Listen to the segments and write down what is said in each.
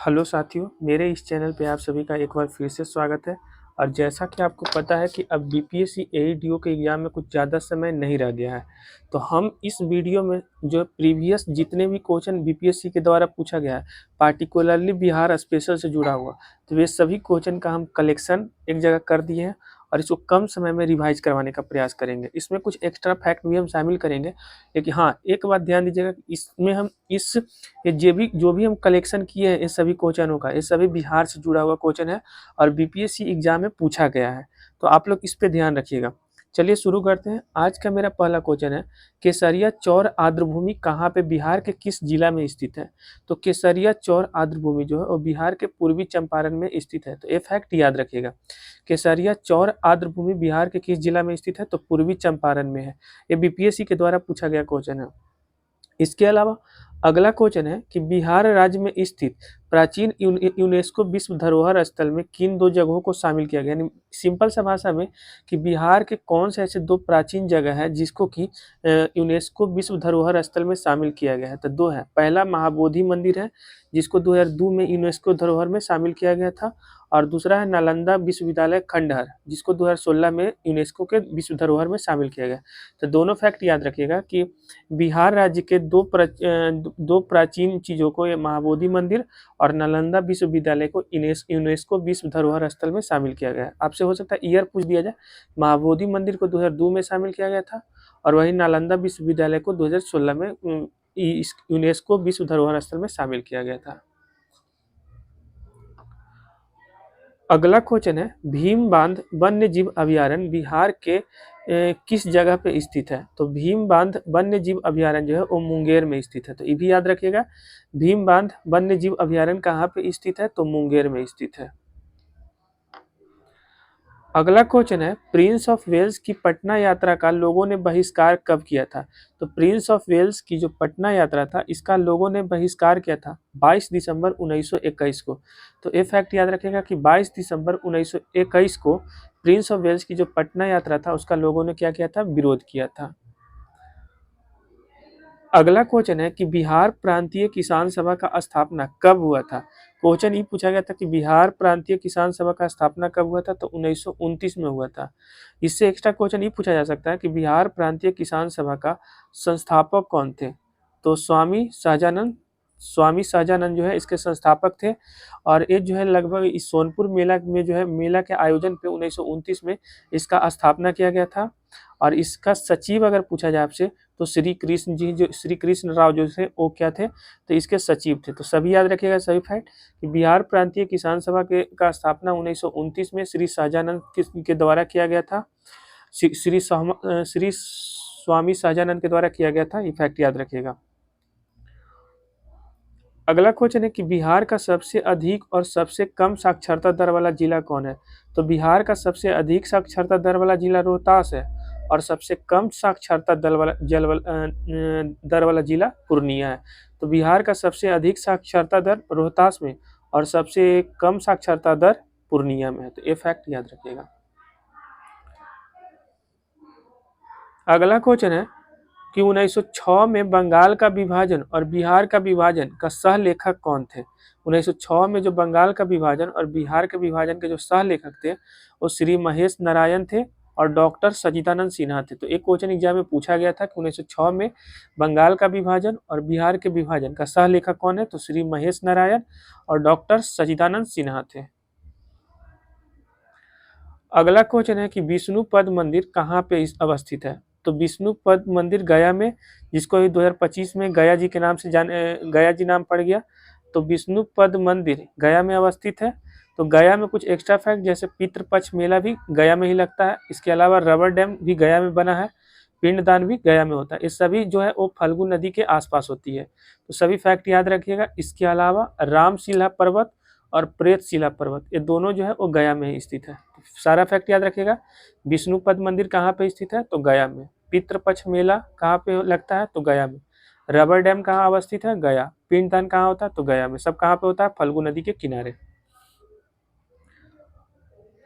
Hello साथियों, मेरे इस चैनल पे आप सभी का एक बार फिर से स्वागत है। और जैसा कि आपको पता है कि अब बीपीएससी एईडीओ के एग्ज़ाम में कुछ ज़्यादा समय नहीं रह गया है। तो हम इस वीडियो में जो प्रीवियस जितने भी क्वेश्चन बीपीएससी के द्वारा पूछा गया है, पार्टिकुलरली बिहार स्पेशल से जुड़ा हुआ, तो वे सभी क्वेश्चन का हम कलेक्शन एक जगह कर दिए हैं और इसको कम समय में रिवाइज करवाने का प्रयास करेंगे। इसमें कुछ एक्स्ट्रा फैक्ट भी हम शामिल करेंगे। लेकिन हाँ, एक बात ध्यान दीजिएगा कि इसमें हम ये जो भी हम कलेक्शन किए हैं इस सभी क्वेश्चनों का, ये सभी बिहार से जुड़ा हुआ क्वेश्चन है और बीपीएससी एग्जाम में पूछा गया है। तो आप लोग इस पे ध्यान रखिएगा। चलिए शुरू करते हैं। आज का मेरा पहला क्वेश्चन है, केसरिया चौर आर्द्रभूमि कहाँ पे बिहार के किस जिला में स्थित है? तो केसरिया चौर आर्द्रभूमि जो है वो बिहार के पूर्वी चंपारण में स्थित है। तो ये फैक्ट याद रखिएगा। केसरिया चौर आर्द्रभूमि बिहार के किस जिला में स्थित है? तो पूर्वी चंपारण में है। ये बीपीएससी के द्वारा पूछा गया क्वेश्चन है। इसके अलावा अगला क्वेश्चन है कि बिहार राज्य में स्थित प्राचीन यूनेस्को विश्व धरोहर स्थल में किन दो जगहों को शामिल किया गया? यानी सिंपल सा भाषा में कि बिहार के कौन से ऐसे दो प्राचीन जगह है जिसको कि यूनेस्को विश्व धरोहर स्थल में शामिल किया गया है? तो दो है। पहला महाबोधि मंदिर है जिसको 2002 में यूनेस्को धरोहर में शामिल किया गया था, और दूसरा है नालंदा विश्वविद्यालय खंडहर जिसको 2016 में यूनेस्को के विश्व धरोहर में शामिल किया गया। तो दोनों फैक्ट याद रखिएगा कि बिहार राज्य के दो प्राचीन चीज़ों को, ये महाबोधि मंदिर और नालंदा विश्वविद्यालय को यूनेस्को विश्व धरोहर स्थल में शामिल किया गया है। आपसे हो सकता है ईयर पूछ दिया जाए। महाबोधि मंदिर को 2002 में शामिल किया गया था और वही नालंदा विश्वविद्यालय को 2016 में यूनेस्को विश्व धरोहर स्थल में शामिल किया गया था। अगला क्वेश्चन है, भीम बांध वन्य जीव अभयारण्य बिहार के किस जगह पे स्थित है? तो भीम बांध वन्य जीव अभयारण्य जो है वो मुंगेर में स्थित है। तो ये भी याद रखिएगा, भीम बांध वन्य जीव अभयारण्य कहाँ पे स्थित है? तो मुंगेर में स्थित है। अगला क्वेश्चन है, प्रिंस ऑफ वेल्स की पटना यात्रा का लोगों ने बहिष्कार कब किया था? तो प्रिंस ऑफ वेल्स की जो पटना यात्रा था इसका लोगों ने बहिष्कार किया था 22 दिसंबर 1921 को। तो ये फैक्ट याद रखिएगा कि 22 दिसंबर 1921 को प्रिंस ऑफ वेल्स की जो पटना यात्रा था उसका लोगों ने क्या किया था? विरोध किया था। अगला क्वेश्चन है कि बिहार प्रांतीय किसान सभा का स्थापना कब हुआ था? क्वेश्चन ये पूछा गया था कि बिहार प्रांतीय किसान सभा का स्थापना कब हुआ था? तो 1929 में हुआ था। इससे एक्स्ट्रा क्वेश्चन ये पूछा जा सकता है कि बिहार प्रांतीय किसान सभा का संस्थापक कौन थे? तो स्वामी सहजानंद जो है इसके संस्थापक थे। और ये जो है लगभग इस सोनपुर मेला में जो है मेला के आयोजन पे 1929 में इसका स्थापना किया गया था। और इसका सचिव अगर पूछा जाए आपसे तो श्री कृष्ण राव जो थे वो क्या थे? तो इसके सचिव थे। तो सभी याद रखिएगा सभी फैक्ट कि बिहार प्रांतीय किसान सभा के का स्थापना 1929 में श्री सहजानंद के द्वारा किया गया था। श्री स्वामी सहजानंद के द्वारा किया गया था। ये फैक्ट याद रखिएगा। अगला क्वेश्चन है कि बिहार का सबसे अधिक और सबसे कम साक्षरता दर वाला जिला कौन है? तो बिहार का सबसे अधिक साक्षरता दर वाला जिला रोहतास है और सबसे कम साक्षरता दर वाला जिला पूर्णिया है। तो बिहार का सबसे अधिक साक्षरता दर रोहतास में और सबसे कम साक्षरता दर पूर्णिया में है। तो ये फैक्ट याद रखिएगा। अगला क्वेश्चन है कि 1906 में बंगाल का विभाजन और बिहार का विभाजन का सह लेखक कौन थे? 1906 में जो बंगाल का विभाजन और बिहार के विभाजन के जो सह लेखक थे वो श्री महेश नारायण थे और डॉक्टर सच्चिदानंद सिन्हा थे। तो एक क्वेश्चन एग्जाम में पूछा गया था कि 1906 में बंगाल का विभाजन और बिहार के विभाजन का सह लेखक कौन है? तो श्री महेश नारायण और डॉक्टर सच्चिदानंद सिन्हा थे। अगला क्वेश्चन है कि विष्णुपद मंदिर कहाँ पे अवस्थित है? तो विष्णुपद मंदिर गया में, जिसको 2025 में गया जी के नाम से गया जी नाम पड़ गया। तो विष्णुपद मंदिर गया में अवस्थित है। तो गया में कुछ एक्स्ट्रा फैक्ट, जैसे पितृपक्ष मेला भी गया में ही लगता है। इसके अलावा रबर डैम भी गया में बना है। पिंडदान भी गया में होता है। ये सभी जो है वो फल्गु नदी के आसपास होती है। तो सभी फैक्ट याद रखिएगा। इसके अलावा रामशिला पर्वत और प्रेतशिला पर्वत ये दोनों जो है वो गया में ही स्थित है। सारा फैक्ट याद रखिएगा। विष्णुपद मंदिर कहाँ पे स्थित है? तो गया में। पितृपक्ष मेला कहाँ पे लगता है? तो गया में। रबर डैम कहाँ अवस्थित है? गया। पिंडदान कहाँ होता है? तो गया में। सब कहाँ पे होता है? फल्गु नदी के किनारे।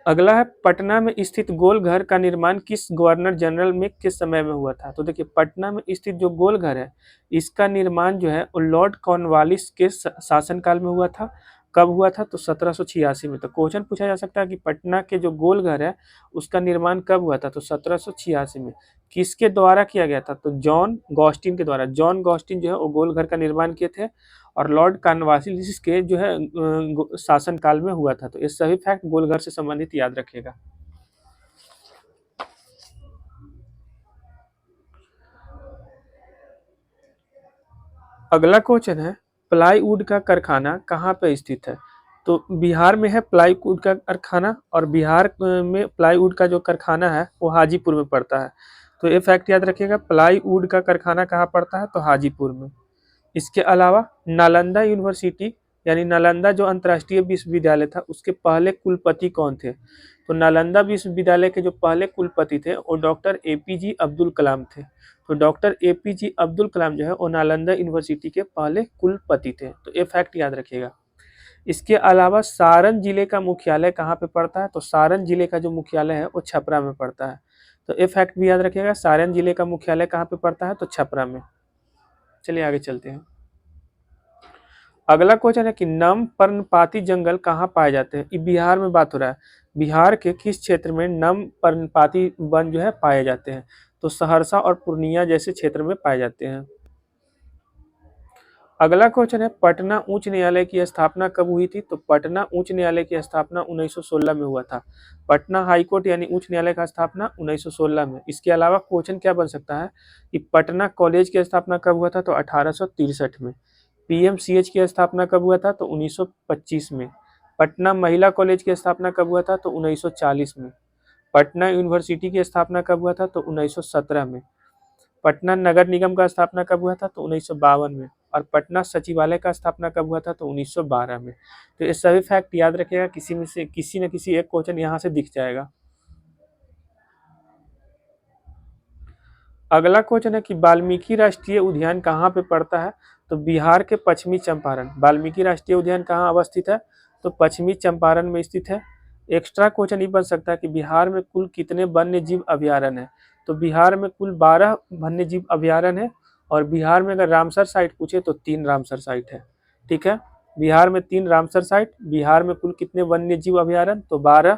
अगला है, पटना में स्थित गोल घर का निर्माण किस गवर्नर जनरल में किस समय में हुआ था? तो देखिए, पटना में स्थित जो गोल घर है इसका निर्माण जो है वो लॉर्ड कॉर्नवालिस के शासनकाल में हुआ था। कब हुआ था? तो 1786 में। तो क्वेश्चन पूछा जा सकता है कि पटना के जो गोलघर है उसका निर्माण कब हुआ था? तो 1786 में। किसके द्वारा किया गया था? तो जॉन गॉस्टिन के द्वारा। जॉन गॉस्टिन जो है वो गोलघर का निर्माण किए थे और लॉर्ड कॉर्नवालिस के जो है शासनकाल में हुआ था। तो ये सभी फैक्ट गोलघर से संबंधित याद रखिएगा। अगला क्वेश्चन है, प्लाईवुड का कारखाना कहाँ पे स्थित है? तो बिहार में है प्लाईवुड का कारखाना, और बिहार में प्लाईवुड का जो कारखाना है वो हाजीपुर में पड़ता है। तो ये फैक्ट याद रखिएगा, प्लाईवुड का कारखाना कहाँ पड़ता है? तो हाजीपुर में। इसके अलावा नालंदा यूनिवर्सिटी यानी नालंदा जो अंतर्राष्ट्रीय विश्वविद्यालय था उसके पहले कुलपति कौन थे? तो नालंदा विश्वविद्यालय के जो पहले कुलपति थे वो डॉक्टर एपीजे अब्दुल कलाम थे। तो डॉक्टर एपीजे अब्दुल कलाम जो है वो नालंदा यूनिवर्सिटी के पहले कुलपति थे। तो ये फैक्ट याद रखिएगा। इसके अलावा सारण जिले का मुख्यालय कहाँ पे पड़ता है? तो सारण जिले का जो मुख्यालय है वो छपरा में पड़ता है। तो ये फैक्ट भी याद रखिएगा, सारण जिले का मुख्यालय कहाँ पे पड़ता है? तो छपरा में। चलिए आगे चलते हैं। अगला क्वेश्चन है कि नम पर्णपाती जंगल कहाँ पाए जाते हैं? ये बिहार में बात हो रहा है। बिहार के किस क्षेत्र में नम पर्णपाती वन जो है पाए जाते हैं? तो सहरसा और पूर्णिया जैसे क्षेत्र में पाए जाते हैं। अगला क्वेश्चन है, पटना उच्च न्यायालय की स्थापना कब हुई थी? तो पटना उच्च न्यायालय की स्थापना 1916 में हुआ था। पटना हाईकोर्ट यानी उच्च न्यायालय का स्थापना 1916 में। इसके अलावा क्वेश्चन क्या बन सकता है कि पटना कॉलेज की स्थापना कब हुआ था? तो 1863 में। पीएमसीएच की स्थापना कब हुआ था? तो 1925 में। पटना महिला कॉलेज की स्थापना कब हुआ था? तो 1940 में। पटना यूनिवर्सिटी की स्थापना कब हुआ था? तो 1917 में। पटना नगर निगम का स्थापना कब हुआ था? तो 1952 में। और पटना सचिवालय का स्थापना कब हुआ था? तो 1912 में। तो ये सभी फैक्ट याद रखिएगा, किसी में से किसी न किसी एक क्वेश्चन यहाँ से दिख जाएगा। अगला क्वेश्चन है कि वाल्मीकि राष्ट्रीय उद्यान कहाँ पे पड़ता है? तो बिहार के पश्चिमी चंपारण। वाल्मीकि राष्ट्रीय उद्यान कहाँ अवस्थित है? तो पश्चिमी चंपारण में स्थित है। एक्स्ट्रा क्वेश्चन ये बन सकता है कि बिहार में कुल कितने वन्य जीव अभ्यारण्य है? तो बिहार में कुल 12 वन्य जीव अभ्यारण्य है। और बिहार में अगर रामसर साइट पूछे तो 3 रामसर साइट है। ठीक है, बिहार में 3 रामसर साइट। बिहार में कुल कितने वन्य जीव अभ्यारण्य? तो 12।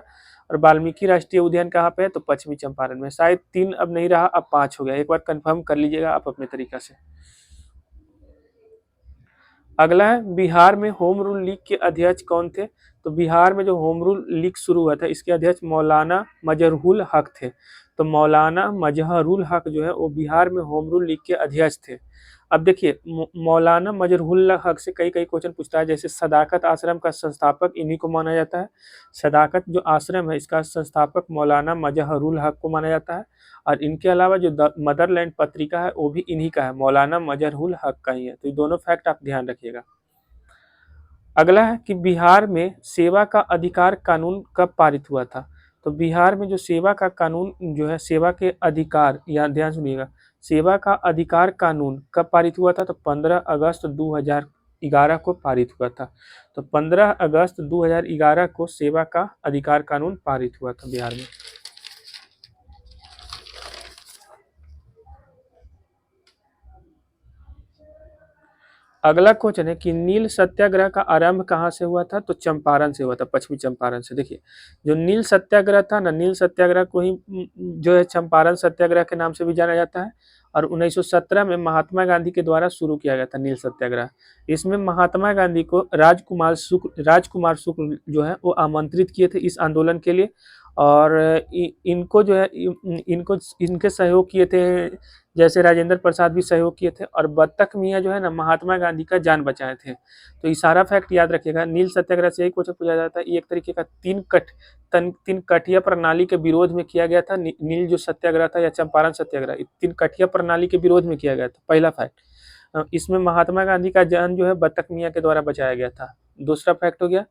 और वाल्मीकि राष्ट्रीय उद्यान कहाँ पे है? तो पश्चिमी चंपारण में। शायद 3 अब नहीं रहा, अब 5 हो गया। एक बार कंफर्म कर लीजिएगा आप अपने तरीका से। अगला है, बिहार में होम रूल लीग के अध्यक्ष कौन थे? तो बिहार में जो होम रूल लीग शुरू हुआ था इसके अध्यक्ष मौलाना मजहरूल हक थे। तो मौलाना मजहरूल हक जो है वो बिहार में होम रूल लीग के अध्यक्ष थे। अब देखिए, मौलाना मजहरूल हक से कई कई क्वेश्चन पूछता है। जैसे सदाकत आश्रम का संस्थापक इन्हीं को माना जाता है। सदाकत जो आश्रम है इसका संस्थापक मौलाना मजहरूल हक को माना जाता है। और इनके अलावा जो मदरलैंड पत्रिका है वो भी इन्हीं का है, मौलाना मजहरूल हक का ही है। तो ये दोनों फैक्ट आप ध्यान रखिएगा। अगला है कि बिहार में सेवा का अधिकार कानून कब पारित हुआ था? तो बिहार में जो सेवा का कानून जो है, सेवा के अधिकार, या ध्यान सुनिएगा, सेवा का अधिकार कानून कब पारित हुआ था? तो 15 अगस्त 2011 को पारित हुआ था। तो 15 अगस्त 2011 को सेवा का अधिकार कानून पारित हुआ था बिहार में। अगला क्वेश्चन है कि नील सत्याग्रह का आरंभ कहाँ से हुआ था? तो चंपारण से हुआ था, पश्चिमी चंपारण से। देखिए, जो नील सत्याग्रह था ना, नील सत्याग्रह को ही जो है चंपारण सत्याग्रह के नाम से भी जाना जाता है। और 1917 में महात्मा गांधी के द्वारा शुरू किया गया था नील सत्याग्रह। इसमें महात्मा गांधी को राजकुमार शुक्ल जो है वो आमंत्रित किए थे इस आंदोलन के लिए। और इनको जो है इनको इनके सहयोग किए थे, जैसे राजेंद्र प्रसाद भी सहयोग किए थे। और बत्तख मियाँ जो है ना, महात्मा गांधी का जान बचाए थे। तो ये सारा फैक्ट याद रखिएगा। नील सत्याग्रह से यही क्वेश्चन पूछा जाता है। ये एक तरीके का तीन कठिया प्रणाली के विरोध में किया गया था। नील जो सत्याग्रह था या चंपारण सत्याग्रह, 3 कठिया प्रणाली के विरोध में किया गया था। पहला फैक्ट, इसमें महात्मा गांधी का जान जो है बत्तख मियाँ के द्वारा बचाया गया था। दूसरा फैक्ट हो गया,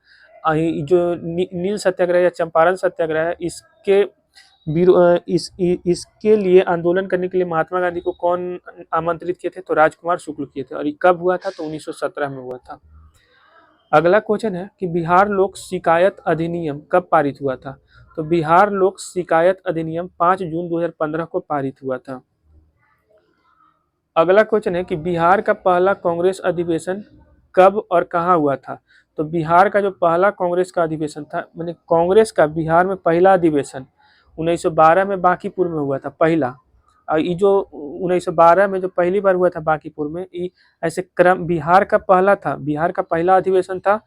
जो नील सत्याग्रह या चंपारण सत्याग्रह है इसके लिए आंदोलन करने के लिए महात्मा गांधी को कौन आमंत्रित किए थे? तो राजकुमार शुक्ल किए थे। और ये कब हुआ था? तो 1917 में हुआ था। अगला क्वेश्चन है कि बिहार लोक शिकायत अधिनियम कब पारित हुआ था? तो बिहार लोक शिकायत अधिनियम 5 जून 2015 को पारित हुआ था। अगला क्वेश्चन है कि बिहार का पहला कांग्रेस अधिवेशन कब और कहाँ हुआ था? तो बिहार का जो पहला कांग्रेस का अधिवेशन था, माने कांग्रेस का बिहार में पहला अधिवेशन 1912 में बांकीपुर में हुआ था पहला। और ये जो 1912 में जो पहली बार हुआ था बांकीपुर में, ये ऐसे क्रम बिहार का पहला था, बिहार का पहला अधिवेशन था।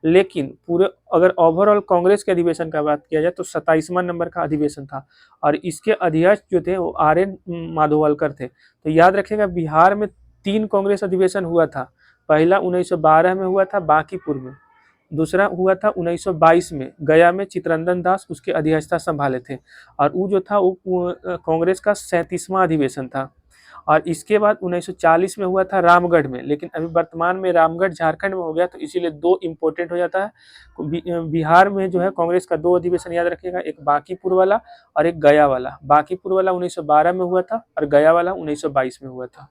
लेकिन पूरे अगर ओवरऑल कांग्रेस के अधिवेशन का बात किया जाए तो 27वां नंबर का अधिवेशन था। और इसके अध्यक्ष जो थे वो आर.एन. माधवलकर थे। तो याद रखिएगा, बिहार में 3 कांग्रेस अधिवेशन हुआ था। पहला 1912 में हुआ था बांकीपुर में, दूसरा हुआ था 1922 में गया में, चित्तरंजन दास उसके अध्यक्षता संभाले थे। और वो जो था वो कांग्रेस का 37वां अधिवेशन था। और इसके बाद 1940 में हुआ था रामगढ़ में, लेकिन अभी वर्तमान में रामगढ़ झारखंड में हो गया, तो इसीलिए 2 इम्पोर्टेंट हो जाता है। बिहार में जो है कांग्रेस का 2 अधिवेशन याद रखिएगा, एक बांकीपुर वाला और एक गया वाला। बांकीपुर वाला 1912 में हुआ था और गया वाला 1922 में हुआ था।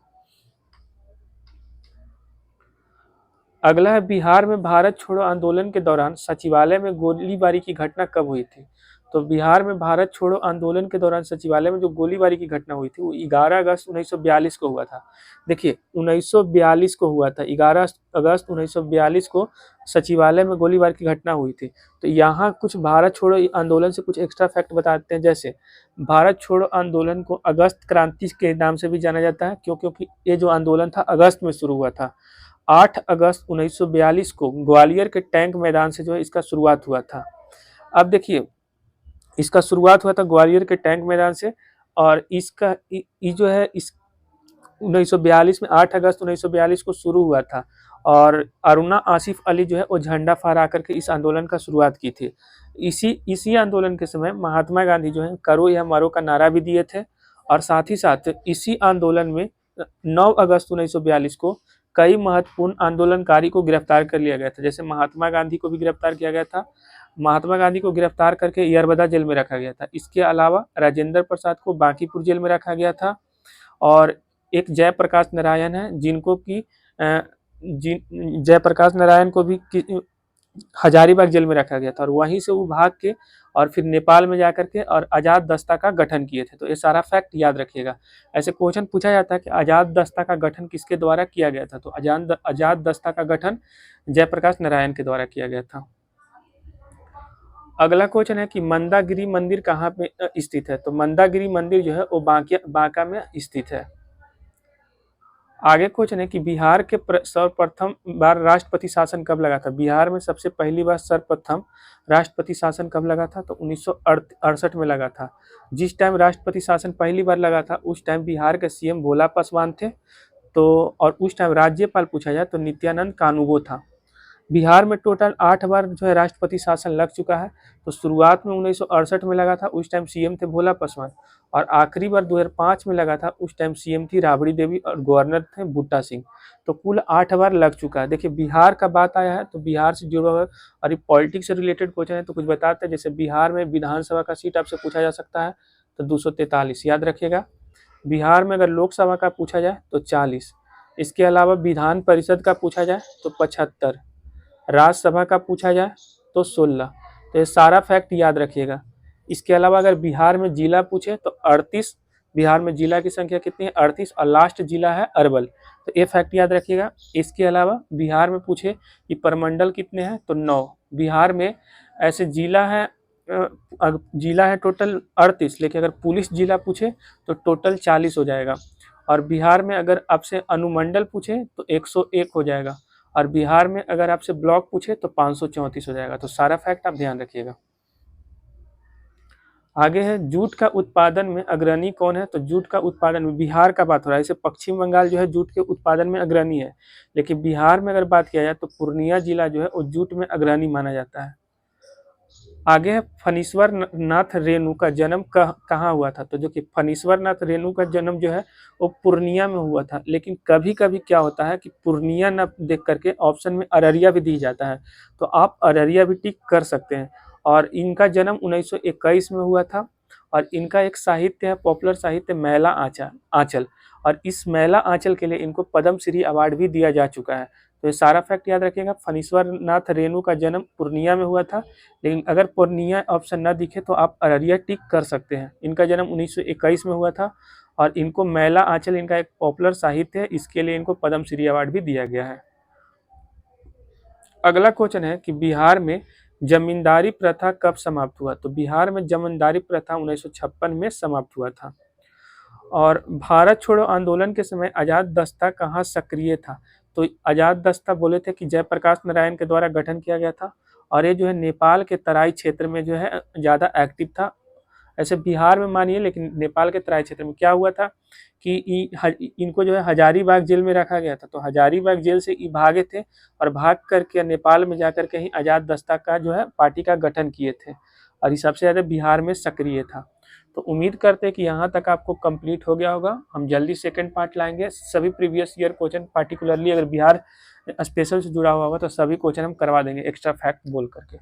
अगला है, बिहार में भारत छोड़ो आंदोलन के दौरान सचिवालय में गोलीबारी की घटना कब हुई थी? तो बिहार में भारत छोड़ो आंदोलन के दौरान सचिवालय में जो गोलीबारी की घटना हुई थी वो 11 अगस्त 1942 को हुआ था। देखिए 1942 को हुआ था, 11 अगस्त 1942 को सचिवालय में गोलीबारी की घटना हुई थी। तो यहाँ कुछ भारत छोड़ो आंदोलन से कुछ एक्स्ट्रा फैक्ट बताते हैं। जैसे भारत छोड़ो आंदोलन को अगस्त क्रांति के नाम से भी जाना जाता है, क्योंकि ये जो आंदोलन था अगस्त में शुरू हुआ था। 8 अगस्त 1942 को ग्वालियर के टैंक मैदान से जो है इसका शुरुआत हुआ था। अब देखिए, इसका शुरुआत हुआ था ग्वालियर के टैंक मैदान से, और इसका ये जो है इस 1942 में 8 अगस्त 1942 को शुरू हुआ था। और अरुणा आसिफ अली जो है वो झंडा फहरा करके इस आंदोलन का शुरुआत की थी। इसी आंदोलन के समय महात्मा गांधी जो है करो या मरो का नारा भी दिए थे। और साथ ही साथ इसी आंदोलन में 9 अगस्त 1942 को कई महत्वपूर्ण आंदोलनकारी को गिरफ्तार कर लिया गया था। जैसे महात्मा गांधी को भी गिरफ्तार किया गया था, महात्मा गांधी को गिरफ्तार करके यरबदा जेल में रखा गया था। इसके अलावा राजेंद्र प्रसाद को बांकीपुर जेल में रखा गया था। और एक जयप्रकाश नारायण है जिनको कि जयप्रकाश नारायण को भी हजारीबाग जेल में रखा गया था, और वहीं से वो भाग के और फिर नेपाल में जाकर के और आजाद दस्ता का गठन किए थे। तो ये सारा फैक्ट याद रखिएगा। ऐसे क्वेश्चन पूछा जाता है कि आजाद दस्ता का गठन किसके द्वारा किया गया था? तो आजाद दस्ता का गठन जयप्रकाश नारायण के द्वारा किया गया था। अगला क्वेश्चन है कि मंदागिरी मंदिर कहाँ पे स्थित है? तो मंदागिरी मंदिर जो है वो बांका में स्थित है। आगे क्वेश्चन है कि बिहार के सर्वप्रथम बार राष्ट्रपति शासन कब लगा था? बिहार में सबसे पहली बार सर्वप्रथम राष्ट्रपति शासन कब लगा था? तो 1968 में लगा था। जिस टाइम राष्ट्रपति शासन पहली बार लगा था उस टाइम बिहार के सीएम भोला पासवान थे। तो और उस टाइम राज्यपाल पूछा जाए तो नित्यानंद कानूगो था। बिहार में टोटल 8 बार जो है राष्ट्रपति शासन लग चुका है। तो शुरुआत में 1968 में लगा था, उस टाइम सीएम थे भोला पासवान। और आखिरी बार 2005 में लगा था, उस टाइम सीएम थी राबड़ी देवी और गवर्नर थे बूटा सिंह। तो कुल 8 बार लग चुका है। देखिए बिहार का बात आया है तो बिहार से जुड़ा हुआ, और ये पॉलिटिक्स से रिलेटेड क्वेश्चन है तो कुछ बताते हैं। जैसे बिहार में विधानसभा का सीट आपसे पूछा जा सकता है तो 243 याद रखिएगा। बिहार में अगर लोकसभा का पूछा जाए तो 40, इसके अलावा विधान परिषद का पूछा जाए तो 75, राज्यसभा का पूछा जाए तो 16। तो ये सारा फैक्ट याद रखिएगा। इसके अलावा अगर बिहार में जिला पूछे तो 38, बिहार में जिला की संख्या कितनी है? 38, और लास्ट जिला है अरवल। तो ये फैक्ट याद रखिएगा। इसके अलावा बिहार में पूछे कि प्रमंडल कितने हैं तो 9। बिहार में ऐसे जिला है टोटल 38, लेकिन अगर पुलिस जिला पूछे तो टोटल 40 हो जाएगा। और बिहार में अगर आपसे अनुमंडल पूछे तो 101 हो जाएगा। और बिहार में अगर आपसे ब्लॉक पूछे तो 534 हो जाएगा। तो सारा फैक्ट आप ध्यान रखिएगा। आगे है, जूट का उत्पादन में अग्रणी कौन है? तो जूट का उत्पादन में बिहार का बात हो रहा है। इसे पश्चिम बंगाल जो है जूट के उत्पादन में अग्रणी है, लेकिन बिहार में अगर बात किया जाए तो पूर्णिया जिला जो है वो जूट में अग्रणी माना जाता है। आगे है, फणीश्वर नाथ रेणु का जन्म कहाँ हुआ था? तो जो कि फणीश्वर नाथ रेणु का जन्म जो है वो पूर्णिया में हुआ था। लेकिन कभी कभी क्या होता है कि पूर्णिया न देख करके ऑप्शन में अररिया भी दी जाता है, तो आप अररिया भी टिक कर सकते हैं। और इनका जन्म 1921 में हुआ था। और इनका एक साहित्य है, पॉपुलर साहित्य मैला आंचल, और इस मैला आंचल के लिए इनको पद्म श्री अवार्ड भी दिया जा चुका है। तो ये सारा फैक्ट याद रखिएगा। फणीश्वर नाथ रेणु का जन्म पूर्णिया में हुआ था, लेकिन अगर पूर्णिया ऑप्शन न दिखे तो आप अररिया टिक कर सकते हैं। इनका जन्म 1921 में हुआ था, और इनको मैला आंचल इनका एक पॉपुलर साहित्य है, इसके लिए इनको पद्म श्री अवार्ड भी दिया गया है। अगला क्वेश्चन है कि बिहार में जमींदारी प्रथा कब समाप्त हुआ? तो बिहार में जमींदारी प्रथा 1956 में समाप्त हुआ था। और भारत छोड़ो आंदोलन के समय आजाद दस्ता कहाँ सक्रिय था? तो आजाद दस्ता बोले थे कि जयप्रकाश नारायण के द्वारा गठन किया गया था, और ये जो है नेपाल के तराई क्षेत्र में जो है ज़्यादा एक्टिव था। ऐसे बिहार में मानिए, लेकिन नेपाल के तराई क्षेत्र में क्या हुआ था कि इनको जो है हजारीबाग जेल में रखा गया था। तो हजारीबाग जेल से ये भागे थे और भाग करके नेपाल में जाकर के ही आजाद दस्ता का जो है पार्टी का गठन किए थे, और ये सबसे ज़्यादा बिहार में सक्रिय था। तो उम्मीद करते हैं कि यहाँ तक आपको कंप्लीट हो गया होगा। हम जल्दी सेकंड पार्ट लाएंगे। सभी प्रीवियस ईयर क्वेश्चन, पार्टिकुलरली अगर बिहार स्पेशल से जुड़ा हुआ होगा तो सभी क्वेश्चन हम करवा देंगे एक्स्ट्रा फैक्ट बोल करके।